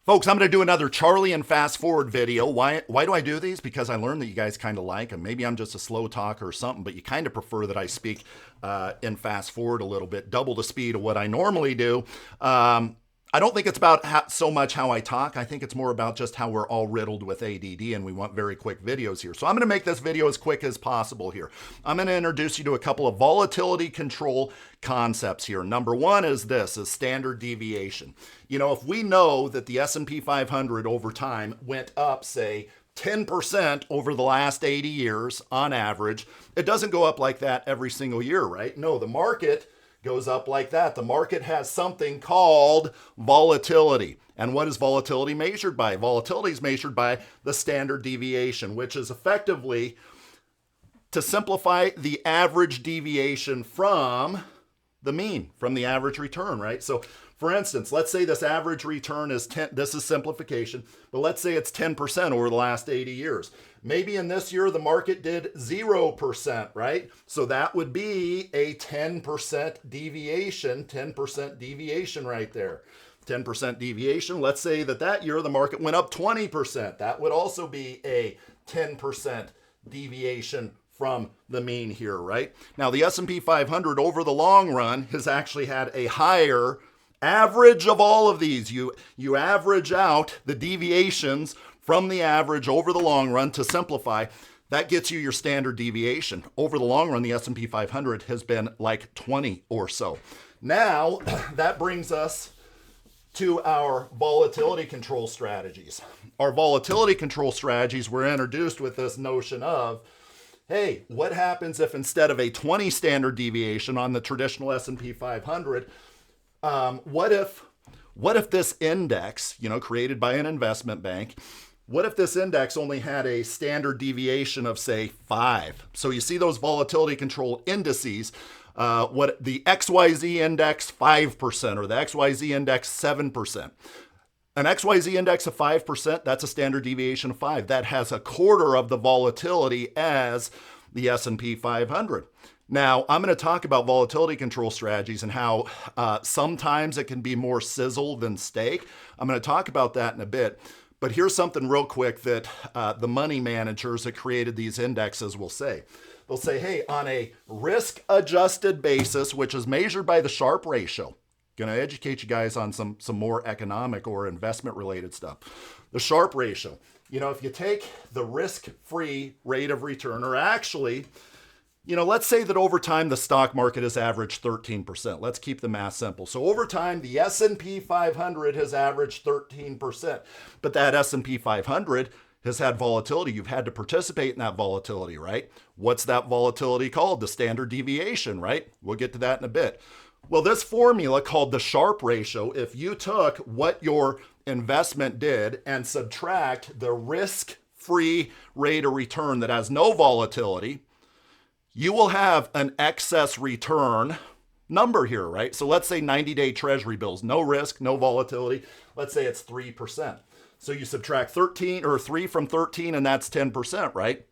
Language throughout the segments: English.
Folks, I'm going to do another Charlie and fast forward video. Why do I do these? Because I learned that you guys kind of like them. Maybe I'm just a slow talker or something, but you kind of prefer that I speak in fast forward a little bit, double the speed of what I normally do. I don't think it's about so much how I talk. I think it's more about just how we're all riddled with ADD and we want very quick videos here. So I'm going to make this video as quick as possible here. I'm going to introduce you to a couple of volatility control concepts here. Number one is this, is standard deviation. You know, if we know that the S&P 500 over time went up, say, 10% over the last 80 years on average, it doesn't go up like that every single year, right? No, the market goes up like that. The market has something called volatility. And what is volatility measured by? Volatility is measured by the standard deviation, which is effectively, to simplify, the average deviation from the mean, from the average return, right? So for instance, let's say this average return is 10, this is simplification, but let's say it's 10% over the last 80 years. Maybe in this year, the market did 0%, right? So that would be a 10% deviation, 10% deviation right there. 10% deviation. Let's say that year the market went up 20%. That would also be a 10% deviation from the mean here, right? Now the S&P 500 over the long run has actually had a higher average of all of these. You average out the deviations from the average over the long run. To simplify, that gets you your standard deviation. Over the long run, the S&P 500 has been like 20 or so. Now, that brings us to our volatility control strategies. Our volatility control strategies were introduced with this notion of, hey, what happens if instead of a 20 standard deviation on the traditional S&P 500, what if this index, created by an investment bank, what if this index only had a standard deviation of, say, 5? So you see those volatility control indices, what the XYZ index 5% or the XYZ index 7%. An XYZ index of 5%, that's a standard deviation of 5. That has a quarter of the volatility as the S&P 500. Now, I'm going to talk about volatility control strategies and how sometimes it can be more sizzle than steak. I'm going to talk about that in a bit. But here's something real quick that the money managers that created these indexes will say. They'll say, hey, on a risk-adjusted basis, which is measured by the Sharpe ratio, going to educate you guys on some more economic or investment-related stuff. The Sharpe ratio, if you take the risk-free rate of return, or actually, let's say that over time the stock market has averaged 13%. Let's keep the math simple. So over time, the S&P 500 has averaged 13%. But that S&P 500 has had volatility. You've had to participate in that volatility, right? What's that volatility called? The standard deviation, right? We'll get to that in a bit. Well, this formula called the Sharpe ratio, if you took what your investment did and subtract the risk-free rate of return that has no volatility, you will have an excess return number here, right? So let's say 90-day treasury bills, no risk, no volatility. Let's say it's 3%. So you subtract 13 or 3 from 13 and that's 10%, right?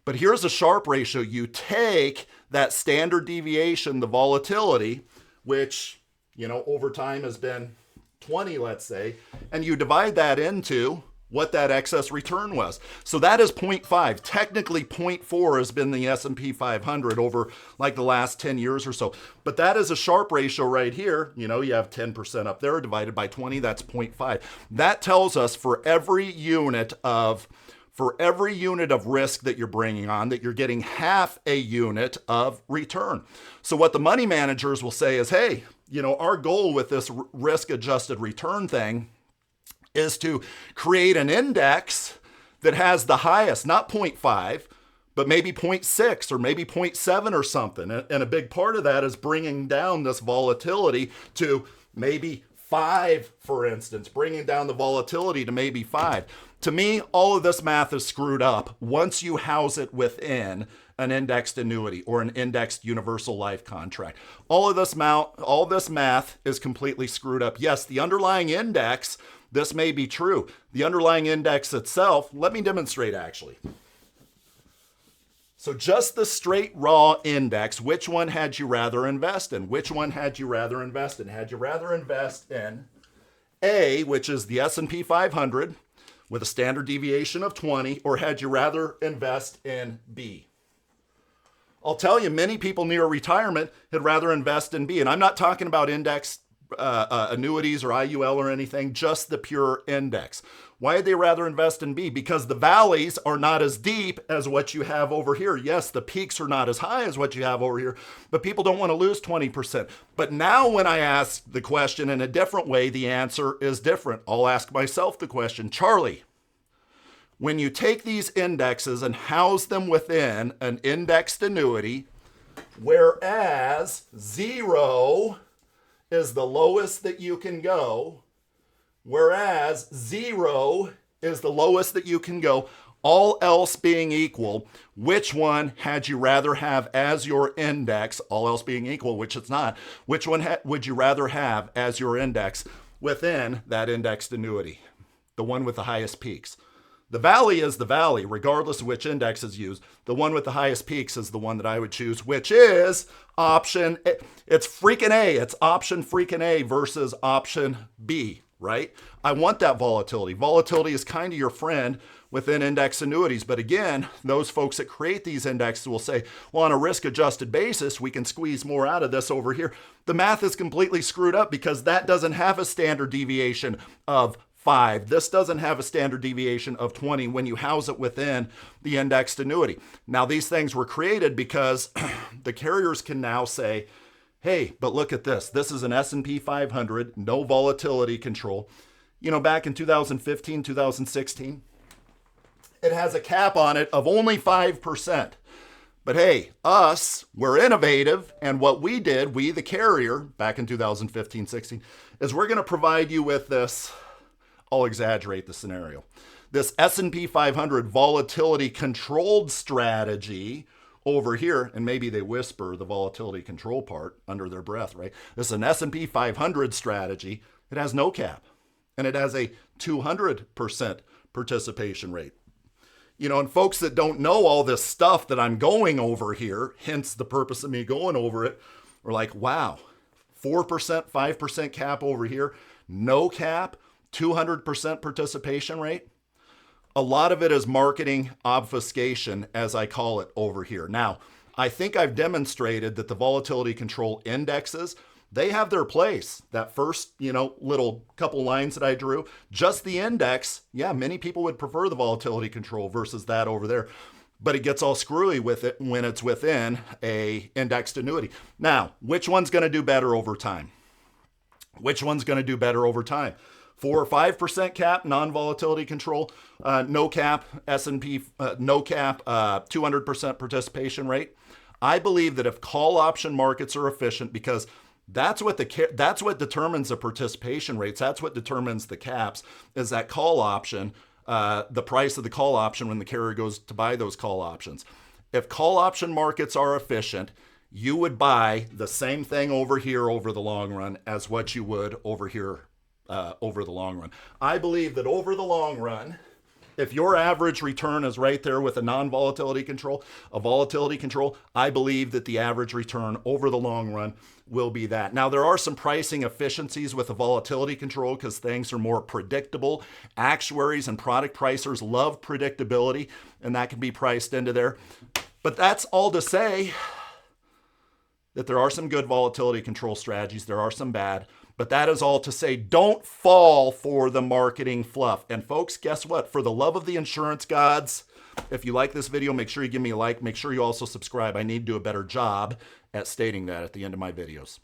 But here's a Sharpe ratio. You take that standard deviation, the volatility, which, over time has been 20, let's say, and you divide that into what that excess return was. So that is 0.5. Technically 0.4 has been the S&P 500 over like the last 10 years or so. But that is a Sharpe ratio right here. You have 10% up there divided by 20, that's 0.5. That tells us for every unit of risk that you're bringing on, that you're getting half a unit of return. So what the money managers will say is, hey, our goal with this risk-adjusted return thing is to create an index that has the highest, not 0.5, but maybe 0.6 or maybe 0.7 or something. And a big part of that is bringing down this volatility to maybe 5, for instance, bringing down the volatility to maybe 5. To me, all of this math is screwed up once you house it within an indexed annuity or an indexed universal life contract. All this math is completely screwed up. Yes, the underlying index, this may be true. The underlying index itself, let me demonstrate actually. So just the straight raw index, which one had you rather invest in? Which one had you rather invest in? Had you rather invest in A, which is the S&P 500 with a standard deviation of 20, or had you rather invest in B? I'll tell you, many people near retirement had rather invest in B. And I'm not talking about index annuities or IUL or anything, just the pure index. Why would they rather invest in B? Because the valleys are not as deep as what you have over here. Yes, the peaks are not as high as what you have over here, but people don't want to lose 20%. But now when I ask the question in a different way, the answer is different. I'll ask myself the question, Charlie, when you take these indexes and house them within an indexed annuity, whereas 0 is the lowest that you can go, whereas 0 is the lowest that you can go, all else being equal, which one had you rather have as your index, all else being equal, which it's not, which one would you rather have as your index within that indexed annuity? The one with the highest peaks. The valley is the valley, regardless of which index is used. The one with the highest peaks is the one that I would choose, which is option, it's freaking A. It's option freaking A versus option B, right? I want that volatility. Volatility is kind of your friend within index annuities. But again, those folks that create these indexes will say, well, on a risk-adjusted basis, we can squeeze more out of this over here. The math is completely screwed up because that doesn't have a standard deviation of 5. This doesn't have a standard deviation of 20 when you house it within the indexed annuity. Now, these things were created because the carriers can now say, hey, but look at this. This is an S&P 500, no volatility control. You know, back in 2015, 2016, it has a cap on it of only 5%. But hey, we're innovative, and what we did, we the carrier, back in 2015, 16, is we're going to provide you with this, I'll exaggerate the scenario, this S&P 500 volatility controlled strategy over here, and maybe they whisper the volatility control part under their breath, right? This is an S&P 500 strategy. It has no cap, and it has a 200% participation rate. You know, and folks that don't know all this stuff that I'm going over here, hence the purpose of me going over it, are like, wow, 4%, 5% cap over here, no cap, 200% participation rate. A lot of it is marketing obfuscation, as I call it over here. Now, I think I've demonstrated that the volatility control indexes, they have their place. That first, little couple lines that I drew, just the index, yeah, many people would prefer the volatility control versus that over there. But it gets all screwy with it when it's within a indexed annuity. Now, which one's going to do better over time? Which one's going to do better over time? 4 or 5% cap, non-volatility control, no cap, S&P, no cap, 200% participation rate. I believe that if call option markets are efficient, because that's what determines the participation rates. That's what determines the caps, is that call option, the price of the call option when the carrier goes to buy those call options. If call option markets are efficient, you would buy the same thing over here over the long run as what you would over here over the long run. I believe that over the long run, if your average return is right there with a non-volatility control, a volatility control, I believe that the average return over the long run will be that. Now, there are some pricing efficiencies with a volatility control because things are more predictable. Actuaries and product pricers love predictability, and that can be priced into there. But that's all to say that there are some good volatility control strategies. There are some bad. But that is all to say, don't fall for the marketing fluff. And folks, guess what? For the love of the insurance gods, if you like this video, make sure you give me a like. Make sure you also subscribe. I need to do a better job at stating that at the end of my videos.